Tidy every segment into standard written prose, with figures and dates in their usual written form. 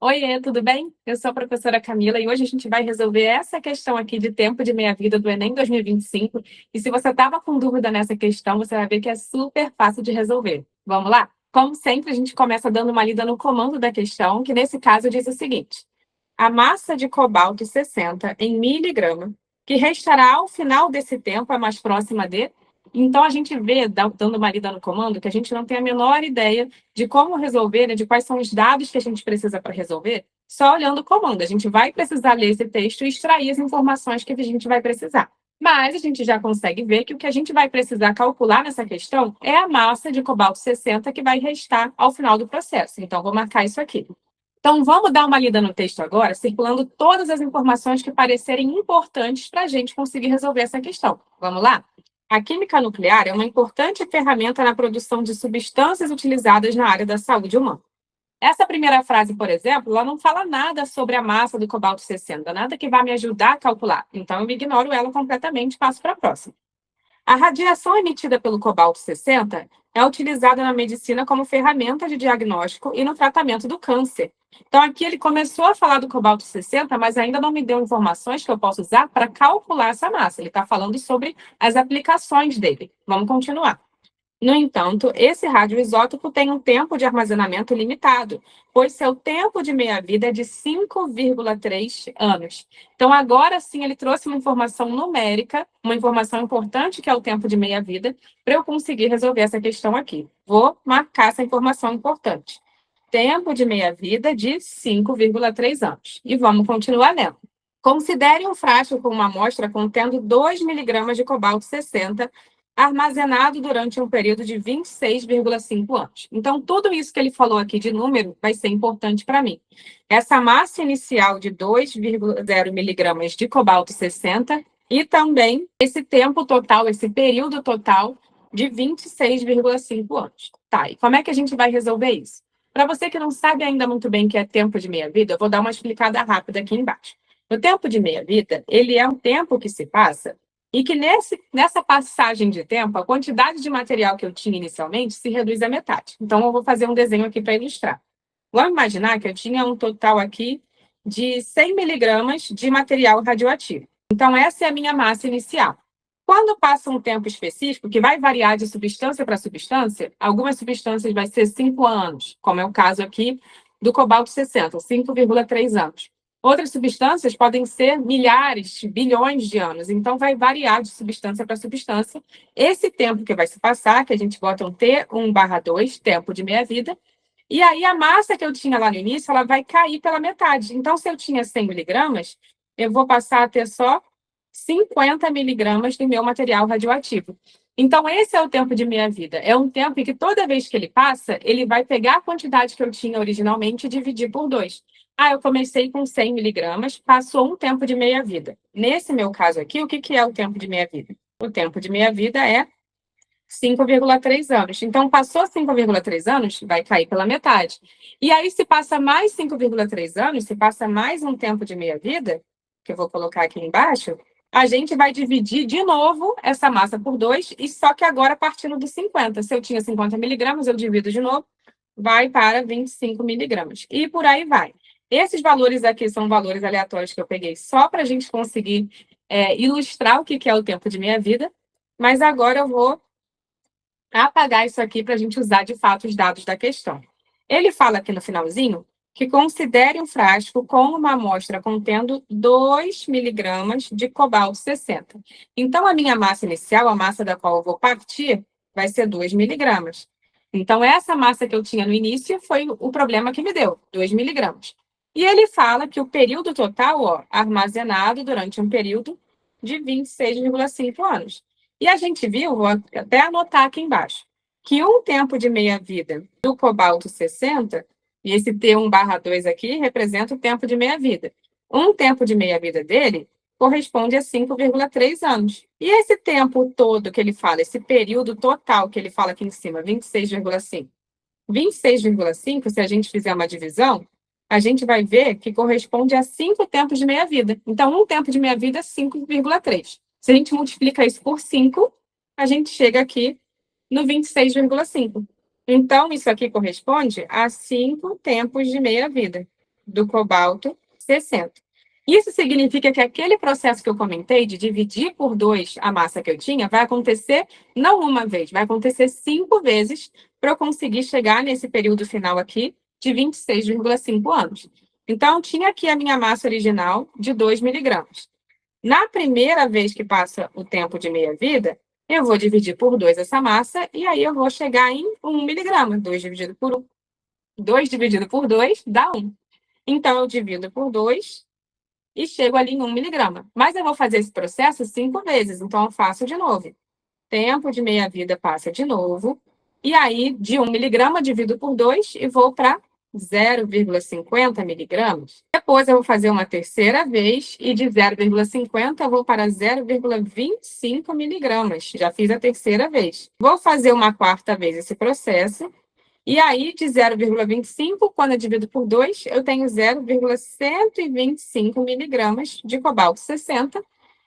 Oiê, tudo bem? Eu sou a professora Camila e hoje a gente vai resolver essa questão aqui de tempo de meia-vida do Enem 2025. E se você estava com dúvida nessa questão, você vai ver que é super fácil de resolver. Vamos lá? Como sempre, a gente começa dando uma lida no comando da questão, que nesse caso diz o seguinte: a massa de cobalto 60 em miligrama, que restará ao final desse tempo, é mais próxima de. Então, a gente vê, dando uma lida no comando, que a gente não tem a menor ideia de como resolver, né, de quais são os dados que a gente precisa para resolver, só olhando o comando. A gente vai precisar ler esse texto e extrair as informações que a gente vai precisar. Mas a gente já consegue ver que o que a gente vai precisar calcular nessa questão é a massa de cobalto 60 que vai restar ao final do processo. Então, vou marcar isso aqui. Então, vamos dar uma lida no texto agora, circulando todas as informações que parecerem importantes para a gente conseguir resolver essa questão. Vamos lá? A química nuclear é uma importante ferramenta na produção de substâncias utilizadas na área da saúde humana. Essa primeira frase, por exemplo, ela não fala nada sobre a massa do cobalto 60, nada que vá me ajudar a calcular. Então, eu ignoro ela completamente e passo para a próxima. A radiação emitida pelo cobalto 60 é utilizada na medicina como ferramenta de diagnóstico e no tratamento do câncer. Então, aqui ele começou a falar do cobalto 60, mas ainda não me deu informações que eu posso usar para calcular essa massa. Ele está falando sobre as aplicações dele. Vamos continuar. No entanto, esse radioisótopo tem um tempo de armazenamento limitado, pois seu tempo de meia-vida é de 5,3 anos. Então, agora sim, ele trouxe uma informação numérica, uma informação importante que é o tempo de meia-vida, para eu conseguir resolver essa questão aqui. Vou marcar essa informação importante. Tempo de meia-vida de 5,3 anos. E vamos continuar lendo. Considere um frasco com uma amostra contendo 2 miligramas de cobalto 60 armazenado durante um período de 26,5 anos. Então, tudo isso que ele falou aqui de número vai ser importante para mim. Essa massa inicial de 2,0 miligramas de cobalto 60 e também esse tempo total, esse período total de 26,5 anos. Tá, e como é que a gente vai resolver isso? Para você que não sabe ainda muito bem o que é tempo de meia-vida, eu vou dar uma explicada rápida aqui embaixo. O tempo de meia-vida, ele é um tempo que se passa e que nessa passagem de tempo, a quantidade de material que eu tinha inicialmente se reduz à metade. Então, eu vou fazer um desenho aqui para ilustrar. Vamos imaginar que eu tinha um total aqui de 100 miligramas de material radioativo. Então, essa é a minha massa inicial. Quando passa um tempo específico, que vai variar de substância para substância, algumas substâncias vai ser 5 anos, como é o caso aqui do cobalto 60, 5,3 anos. Outras substâncias podem ser milhares, bilhões de anos, então vai variar de substância para substância. Esse tempo que vai se passar, que a gente bota um T1/2, tempo de meia-vida, e aí a massa que eu tinha lá no início, ela vai cair pela metade. Então, se eu tinha 100 miligramas, eu vou passar a ter só 50 miligramas do meu material radioativo. Então, esse é o tempo de meia-vida. É um tempo em que toda vez que ele passa, ele vai pegar a quantidade que eu tinha originalmente e dividir por 2. Ah, eu comecei com 100 miligramas, passou um tempo de meia-vida. Nesse meu caso aqui, o que é o tempo de meia-vida? O tempo de meia-vida é 5,3 anos. Então, passou 5,3 anos, vai cair pela metade. E aí, se passa mais 5,3 anos, se passa mais um tempo de meia-vida, que eu vou colocar aqui embaixo, a gente vai dividir de novo essa massa por 2, e só que agora partindo dos 50. Se eu tinha 50 miligramas, eu divido de novo, vai para 25 miligramas. E por aí vai. Esses valores aqui são valores aleatórios que eu peguei só para a gente conseguir ilustrar o que é o tempo de meia-vida, mas agora eu vou apagar isso aqui para a gente usar de fato os dados da questão. Ele fala aqui no finalzinho que considere um frasco com uma amostra contendo 2 miligramas de cobalto 60. Então, a minha massa inicial, a massa da qual eu vou partir, vai ser 2 miligramas. Então, essa massa que eu tinha no início foi o problema que me deu, 2 miligramas. E ele fala que o período total, ó, armazenado durante um período de 26,5 anos. E a gente viu, vou até anotar aqui embaixo, que um tempo de meia-vida do cobalto 60, e esse T1/2 aqui representa o tempo de meia-vida. Um tempo de meia-vida dele corresponde a 5,3 anos. E esse tempo todo que ele fala, esse período total que ele fala aqui em cima, 26,5. 26,5, se a gente fizer uma divisão, a gente vai ver que corresponde a 5 tempos de meia-vida. Então, um tempo de meia-vida é 5,3. Se a gente multiplica isso por 5, a gente chega aqui no 26,5. Então, isso aqui corresponde a 5 tempos de meia-vida. do cobalto 60. Isso significa que aquele processo que eu comentei de dividir por 2 a massa que eu tinha vai acontecer não uma vez, vai acontecer 5 vezes para eu conseguir chegar nesse período final aqui de 26,5 anos. Então, tinha aqui a minha massa original de 2 miligramas. Na primeira vez que passa o tempo de meia-vida, eu vou dividir por 2 essa massa e aí eu vou chegar em 1 miligrama. 2 dividido por 1. 2 dividido por 2 dá 1. Então, eu divido por 2 e chego ali em 1 miligrama. Mas eu vou fazer esse processo 5 vezes, então eu faço de novo. Tempo de meia-vida passa de novo, e aí de 1 miligrama divido por 2 e vou para 0,50 miligramas. Depois eu vou fazer uma terceira vez e de 0,50 eu vou para 0,25 miligramas. Já fiz a terceira vez. Vou fazer uma quarta vez esse processo. E aí, de 0,25, quando eu divido por 2, eu tenho 0,125 miligramas de cobalto 60.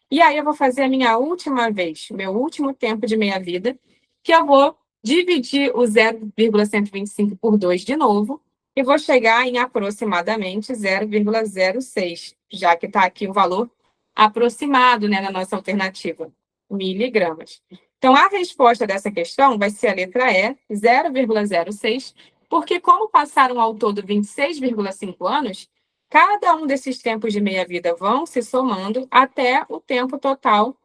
E aí, eu vou fazer a minha última vez, meu último tempo de meia-vida, que eu vou dividir o 0,125 por 2 de novo, e vou chegar em aproximadamente 0,06, já que está aqui o valor aproximado, né, na nossa alternativa, miligramas. Então, a resposta dessa questão vai ser a letra E, 0,06, porque como passaram ao todo 26,5 anos, cada um desses tempos de meia-vida vão se somando até o tempo total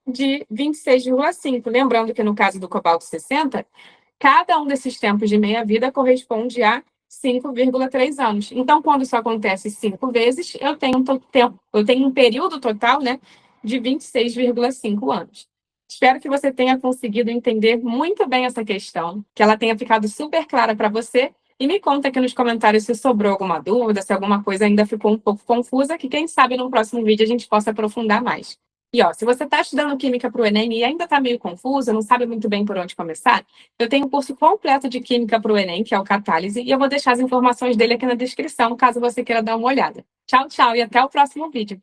de 26,5. Lembrando que no caso do cobalto 60, cada um desses tempos de meia-vida corresponde a 5,3 anos. Então, quando isso acontece 5 vezes, eu tenho um período total, né, de 26,5 anos. Espero que você tenha conseguido entender muito bem essa questão, que ela tenha ficado super clara para você. E me conta aqui nos comentários se sobrou alguma dúvida, se alguma coisa ainda ficou um pouco confusa, que quem sabe no próximo vídeo a gente possa aprofundar mais. E ó, se você está estudando Química para o Enem e ainda está meio confusa, não sabe muito bem por onde começar, eu tenho um curso completo de Química para o Enem, que é o Catálise, e eu vou deixar as informações dele aqui na descrição, caso você queira dar uma olhada. Tchau, tchau e até o próximo vídeo.